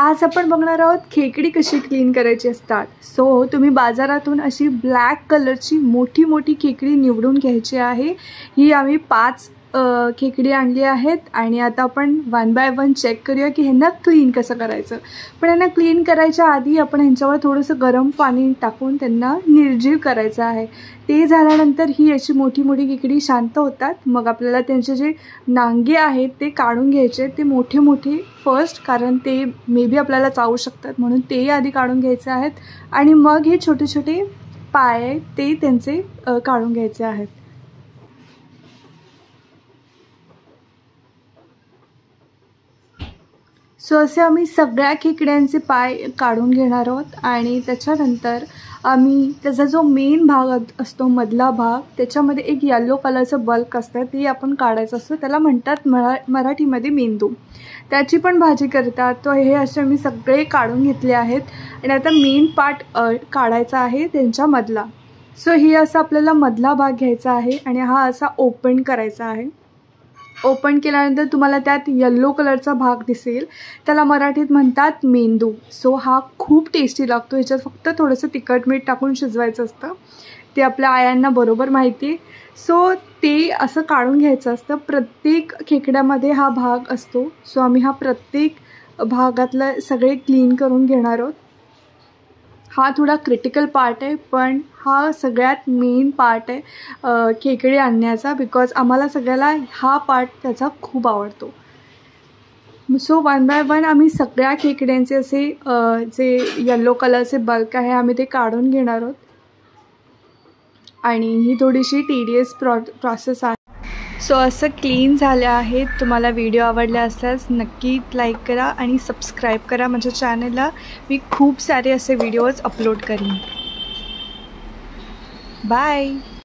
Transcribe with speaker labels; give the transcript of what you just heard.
Speaker 1: आज आपण बघणार आहोत खेकडी कशी क्लीन करायची असतात। सो तुम्ही बाजारातून अशी ब्लॅक कलरची मोठी मोठी खेकडी निवडून घ्यायची आहे। ही आम्ही 5 खेकडी आणली आहेत आणि आता आपण वन बाय वन चेक करूया की ह्यांना क्लीन कसं करायचं। पण ह्यांना क्लीन करायच्या आधी आपण ह्यांच्यावर थोडंसं गरम पाणी टाकून त्यांना निर्जीव करायचं आहे। ते झाल्यानंतर ही अशी मोठी मोठी खेकडी शांत होतात। मग आपल्याला त्यांचे जे नांगे आहेत ते काढून घ्यायचे, ते मोठे मोठे फर्स्ट, कारण ते मे बी आपल्याला चावू शकतात म्हणून ते आधी काढून घ्यायचे आहेत आणि मग हे छोटे छोटे पाय ते त्यांचे काढून घ्यायचे आहेत। सो असे आम्ही सगळ्या खेकड्यांचे पाय काढून घेणार आहोत आणि त्याच्यानंतर आम्ही त्याचा जो मेन भाग असतो, मधला भाग, त्याच्यामध्ये एक येलो कलरचं बल्क असतं, ते आपण काढायचं असतं। त्याला म्हणतात मराठीमध्ये मेंदू। त्याची पण भाजी करतात। तो हे असे आम्ही सगळे काढून घेतले आहेत आणि आता मेन पार्ट काढायचा आहे त्यांच्यामधला। सो हे असं आपल्याला मधला भाग घ्यायचा आहे आणि हा असा ओपन करायचा आहे। ओपन केल्यानंतर तुम्हाला त्यात येलो कलरचा भाग दिसेल, त्याला मराठीत म्हणतात मेंदू। सो हा खूप टेस्टी लागतो। ह्याच्यात फक्त थोडंसं तिखट मीठ टाकून शिजवायचं असतं, ते आपल्या आयांना बरोबर माहिती आहे। सो ते असं काढून घ्यायचं असतं। प्रत्येक खेकड्यामध्ये हा भाग असतो। सो आम्ही हा प्रत्येक भागातलं सगळे क्लीन करून घेणार आहोत। हा थोडा क्रिटिकल पार्ट आहे, पण हा सगळ्यात मेन पार्ट आहे खेकडी आणण्याचा, बिकॉज आम्हाला सगळ्याला हा पार्ट त्याचा खूप आवडतो। सो वन बाय वन आम्ही सगळ्या खेकड्यांचे असे जे येलो कलरचे बल्क आहे आम्ही ते काढून घेणार आहोत आणि ही थोडीशी टीडियस प्रोसेस आहे। सो असं क्लीन झालं आहे। तुम्हाला व्हिडिओ आवडला असल्यास नक्की लाईक करा आणि सबस्क्राईब करा माझ्या चॅनलला। मी खूप सारे असे व्हिडिओज अपलोड करीन। बाय।